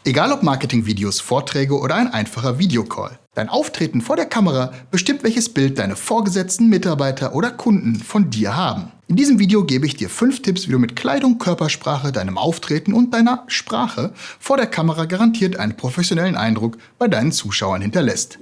Egal ob Marketingvideos, Vorträge oder ein einfacher Videocall. Dein Auftreten vor der Kamera bestimmt, welches Bild deine Vorgesetzten, Mitarbeiter oder Kunden von dir haben. In diesem Video gebe ich dir 5 Tipps, wie du mit Kleidung, Körpersprache, deinem Auftreten und deiner Sprache vor der Kamera garantiert einen professionellen Eindruck bei deinen Zuschauern hinterlässt.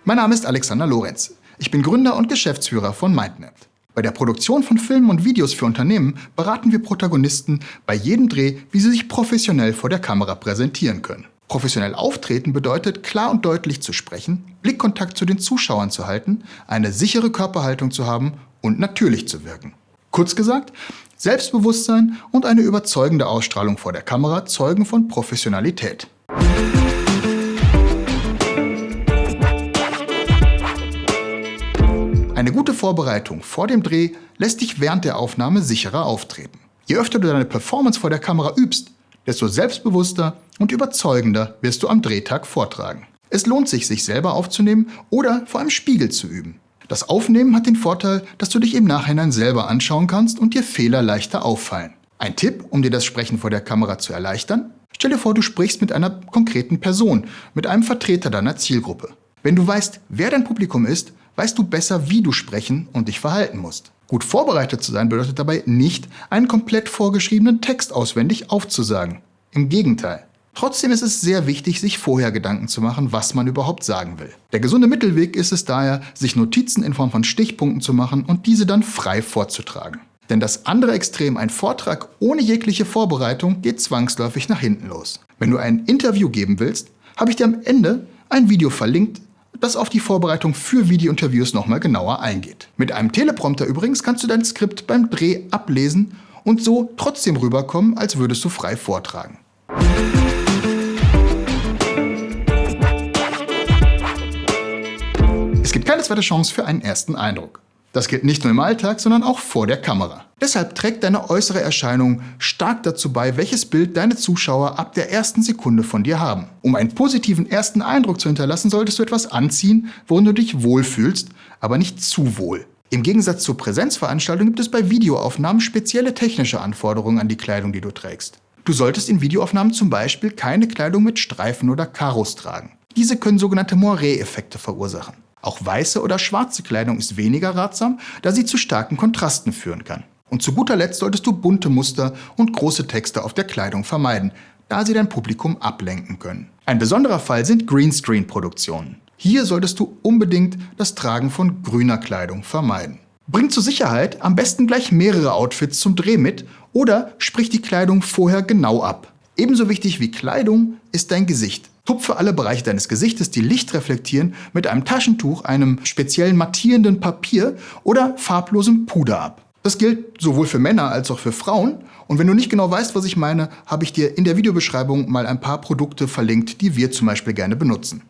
Mein Name ist Alexander Lorenz. Ich bin Gründer und Geschäftsführer von MindMap. Bei der Produktion von Filmen und Videos für Unternehmen beraten wir Protagonisten bei jedem Dreh, wie sie sich professionell vor der Kamera präsentieren können. Professionell auftreten bedeutet, klar und deutlich zu sprechen, Blickkontakt zu den Zuschauern zu halten, eine sichere Körperhaltung zu haben und natürlich zu wirken. Kurz gesagt, Selbstbewusstsein und eine überzeugende Ausstrahlung vor der Kamera zeugen von Professionalität. Eine gute Vorbereitung vor dem Dreh lässt dich während der Aufnahme sicherer auftreten. Je öfter du deine Performance vor der Kamera übst, desto selbstbewusster und überzeugender wirst du am Drehtag vortragen. Es lohnt sich, sich selber aufzunehmen oder vor einem Spiegel zu üben. Das Aufnehmen hat den Vorteil, dass du dich im Nachhinein selber anschauen kannst und dir Fehler leichter auffallen. Ein Tipp, um dir das Sprechen vor der Kamera zu erleichtern? Stell dir vor, du sprichst mit einer konkreten Person, mit einem Vertreter deiner Zielgruppe. Wenn du weißt, wer dein Publikum ist, weißt du besser, wie du sprechen und dich verhalten musst. Gut vorbereitet zu sein bedeutet dabei nicht, einen komplett vorgeschriebenen Text auswendig aufzusagen. Im Gegenteil. Trotzdem ist es sehr wichtig, sich vorher Gedanken zu machen, was man überhaupt sagen will. Der gesunde Mittelweg ist es daher, sich Notizen in Form von Stichpunkten zu machen und diese dann frei vorzutragen. Denn das andere Extrem, ein Vortrag ohne jegliche Vorbereitung, geht zwangsläufig nach hinten los. Wenn du ein Interview geben willst, habe ich dir am Ende ein Video verlinkt, das auf die Vorbereitung für Videointerviews nochmal genauer eingeht. Mit einem Teleprompter übrigens kannst du dein Skript beim Dreh ablesen und so trotzdem rüberkommen, als würdest du frei vortragen. Es gibt keine zweite Chance für einen ersten Eindruck. Das gilt nicht nur im Alltag, sondern auch vor der Kamera. Deshalb trägt deine äußere Erscheinung stark dazu bei, welches Bild deine Zuschauer ab der ersten Sekunde von dir haben. Um einen positiven ersten Eindruck zu hinterlassen, solltest du etwas anziehen, worin du dich wohlfühlst, aber nicht zu wohl. Im Gegensatz zur Präsenzveranstaltung gibt es bei Videoaufnahmen spezielle technische Anforderungen an die Kleidung, die du trägst. Du solltest in Videoaufnahmen zum Beispiel keine Kleidung mit Streifen oder Karos tragen. Diese können sogenannte Moiré-Effekte verursachen. Auch weiße oder schwarze Kleidung ist weniger ratsam, da sie zu starken Kontrasten führen kann. Und zu guter Letzt solltest du bunte Muster und große Texte auf der Kleidung vermeiden, da sie dein Publikum ablenken können. Ein besonderer Fall sind Greenscreen-Produktionen. Hier solltest du unbedingt das Tragen von grüner Kleidung vermeiden. Bring zur Sicherheit am besten gleich mehrere Outfits zum Dreh mit oder sprich die Kleidung vorher genau ab. Ebenso wichtig wie Kleidung ist dein Gesicht. Tupfe alle Bereiche deines Gesichtes, die Licht reflektieren, mit einem Taschentuch, einem speziellen mattierenden Papier oder farblosem Puder ab. Das gilt sowohl für Männer als auch für Frauen. Und wenn du nicht genau weißt, was ich meine, habe ich dir in der Videobeschreibung mal ein paar Produkte verlinkt, die wir zum Beispiel gerne benutzen.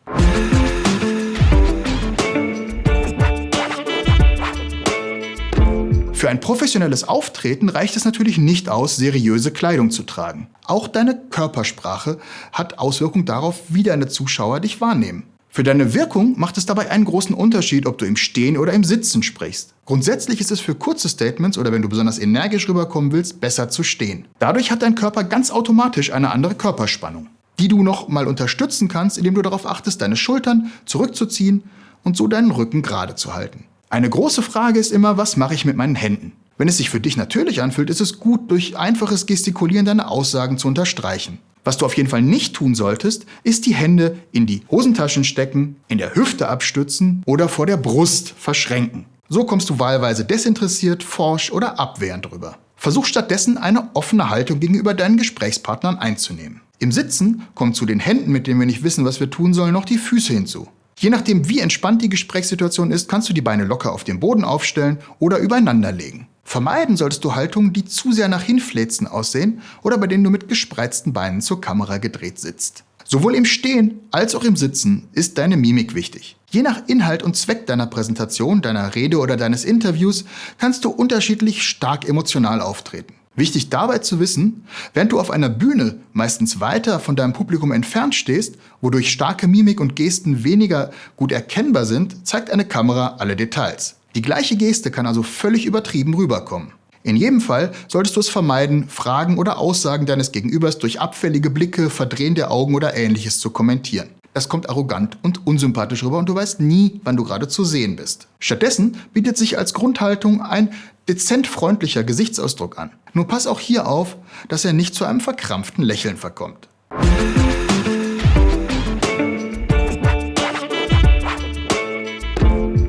Für ein professionelles Auftreten reicht es natürlich nicht aus, seriöse Kleidung zu tragen. Auch deine Körpersprache hat Auswirkungen darauf, wie deine Zuschauer dich wahrnehmen. Für deine Wirkung macht es dabei einen großen Unterschied, ob du im Stehen oder im Sitzen sprichst. Grundsätzlich ist es für kurze Statements oder wenn du besonders energisch rüberkommen willst, besser zu stehen. Dadurch hat dein Körper ganz automatisch eine andere Körperspannung, die du noch mal unterstützen kannst, indem du darauf achtest, deine Schultern zurückzuziehen und so deinen Rücken gerade zu halten. Eine große Frage ist immer, was mache ich mit meinen Händen? Wenn es sich für dich natürlich anfühlt, ist es gut, durch einfaches Gestikulieren deine Aussagen zu unterstreichen. Was du auf jeden Fall nicht tun solltest, ist die Hände in die Hosentaschen stecken, in der Hüfte abstützen oder vor der Brust verschränken. So kommst du wahlweise desinteressiert, forsch oder abwehrend rüber. Versuch stattdessen eine offene Haltung gegenüber deinen Gesprächspartnern einzunehmen. Im Sitzen kommen zu den Händen, mit denen wir nicht wissen, was wir tun sollen, noch die Füße hinzu. Je nachdem, wie entspannt die Gesprächssituation ist, kannst du die Beine locker auf dem Boden aufstellen oder übereinander legen. Vermeiden solltest du Haltungen, die zu sehr nach Hinfläzen aussehen oder bei denen du mit gespreizten Beinen zur Kamera gedreht sitzt. Sowohl im Stehen als auch im Sitzen ist deine Mimik wichtig. Je nach Inhalt und Zweck deiner Präsentation, deiner Rede oder deines Interviews kannst du unterschiedlich stark emotional auftreten. Wichtig dabei zu wissen, während du auf einer Bühne meistens weiter von deinem Publikum entfernt stehst, wodurch starke Mimik und Gesten weniger gut erkennbar sind, zeigt eine Kamera alle Details. Die gleiche Geste kann also völlig übertrieben rüberkommen. In jedem Fall solltest du es vermeiden, Fragen oder Aussagen deines Gegenübers durch abfällige Blicke, Verdrehen der Augen oder Ähnliches zu kommentieren. Das kommt arrogant und unsympathisch rüber und du weißt nie, wann du gerade zu sehen bist. Stattdessen bietet sich als Grundhaltung ein dezent freundlicher Gesichtsausdruck an. Nur pass auch hier auf, dass er nicht zu einem verkrampften Lächeln verkommt.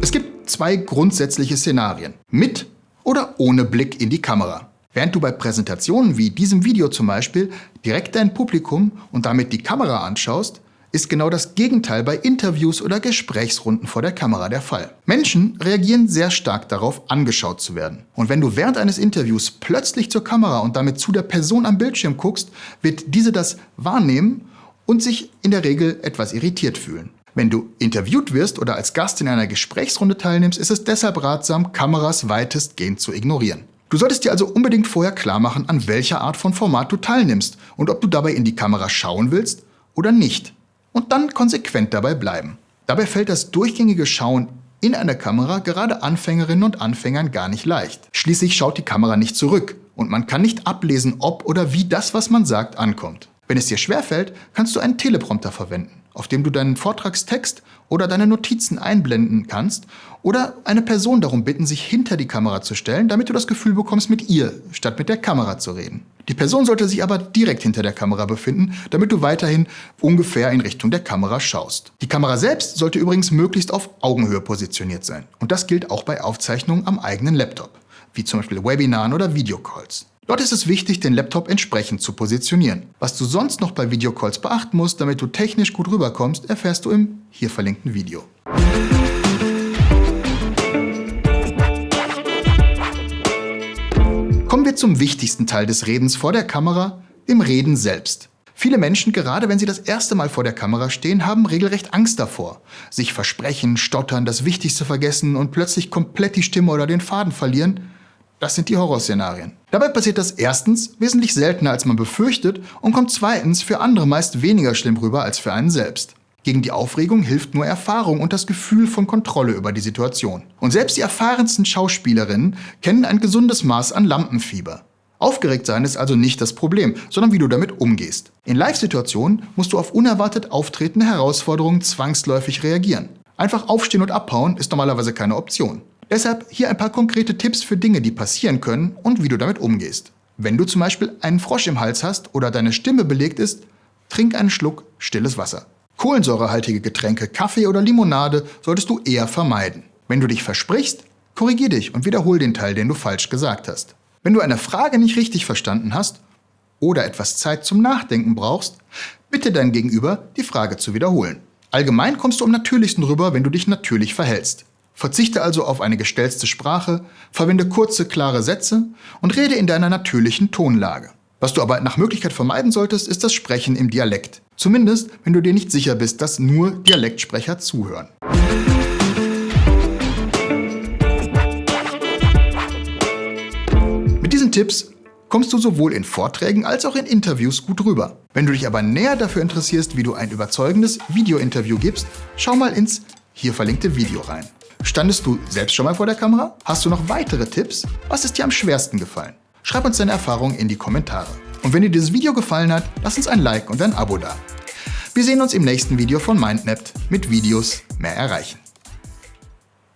Es gibt zwei grundsätzliche Szenarien: mit oder ohne Blick in die Kamera. Während du bei Präsentationen wie diesem Video zum Beispiel direkt dein Publikum und damit die Kamera anschaust, ist genau das Gegenteil bei Interviews oder Gesprächsrunden vor der Kamera der Fall. Menschen reagieren sehr stark darauf, angeschaut zu werden. Und wenn du während eines Interviews plötzlich zur Kamera und damit zu der Person am Bildschirm guckst, wird diese das wahrnehmen und sich in der Regel etwas irritiert fühlen. Wenn du interviewt wirst oder als Gast in einer Gesprächsrunde teilnimmst, ist es deshalb ratsam, Kameras weitestgehend zu ignorieren. Du solltest dir also unbedingt vorher klar machen, an welcher Art von Format du teilnimmst und ob du dabei in die Kamera schauen willst oder nicht. Und dann konsequent dabei bleiben. Dabei fällt das durchgängige Schauen in einer Kamera gerade Anfängerinnen und Anfängern gar nicht leicht. Schließlich schaut die Kamera nicht zurück und man kann nicht ablesen, ob oder wie das, was man sagt, ankommt. Wenn es dir schwerfällt, kannst du einen Teleprompter verwenden, auf dem du deinen Vortragstext oder deine Notizen einblenden kannst oder eine Person darum bitten, sich hinter die Kamera zu stellen, damit du das Gefühl bekommst, mit ihr statt mit der Kamera zu reden. Die Person sollte sich aber direkt hinter der Kamera befinden, damit du weiterhin ungefähr in Richtung der Kamera schaust. Die Kamera selbst sollte übrigens möglichst auf Augenhöhe positioniert sein. Und das gilt auch bei Aufzeichnungen am eigenen Laptop, wie zum Beispiel Webinaren oder Videocalls. Dort ist es wichtig, den Laptop entsprechend zu positionieren. Was du sonst noch bei Videocalls beachten musst, damit du technisch gut rüberkommst, erfährst du im hier verlinkten Video. Kommen wir zum wichtigsten Teil des Redens vor der Kamera, dem Reden selbst. Viele Menschen, gerade wenn sie das erste Mal vor der Kamera stehen, haben regelrecht Angst davor. Sich versprechen, stottern, das Wichtigste vergessen und plötzlich komplett die Stimme oder den Faden verlieren. Das sind die Horrorszenarien. Dabei passiert das erstens wesentlich seltener, als man befürchtet, und kommt zweitens für andere meist weniger schlimm rüber als für einen selbst. Gegen die Aufregung hilft nur Erfahrung und das Gefühl von Kontrolle über die Situation. Und selbst die erfahrensten Schauspielerinnen kennen ein gesundes Maß an Lampenfieber. Aufgeregt sein ist also nicht das Problem, sondern wie du damit umgehst. In Live-Situationen musst du auf unerwartet auftretende Herausforderungen zwangsläufig reagieren. Einfach aufstehen und abhauen ist normalerweise keine Option. Deshalb hier ein paar konkrete Tipps für Dinge, die passieren können und wie du damit umgehst. Wenn du zum Beispiel einen Frosch im Hals hast oder deine Stimme belegt ist, trink einen Schluck stilles Wasser. Kohlensäurehaltige Getränke, Kaffee oder Limonade solltest du eher vermeiden. Wenn du dich versprichst, korrigier dich und wiederhol den Teil, den du falsch gesagt hast. Wenn du eine Frage nicht richtig verstanden hast oder etwas Zeit zum Nachdenken brauchst, bitte dein Gegenüber, die Frage zu wiederholen. Allgemein kommst du am natürlichsten rüber, wenn du dich natürlich verhältst. Verzichte also auf eine gestelzte Sprache, verwende kurze, klare Sätze und rede in deiner natürlichen Tonlage. Was du aber nach Möglichkeit vermeiden solltest, ist das Sprechen im Dialekt. Zumindest, wenn du dir nicht sicher bist, dass nur Dialektsprecher zuhören. Mit diesen Tipps kommst du sowohl in Vorträgen als auch in Interviews gut rüber. Wenn du dich aber näher dafür interessierst, wie du ein überzeugendes Video-Interview gibst, schau mal ins hier verlinkte Video rein. Standest du selbst schon mal vor der Kamera? Hast du noch weitere Tipps? Was ist dir am schwersten gefallen? Schreib uns deine Erfahrungen in die Kommentare. Und wenn dir dieses Video gefallen hat, lass uns ein Like und ein Abo da. Wir sehen uns im nächsten Video von MindNapped mit Videos mehr erreichen.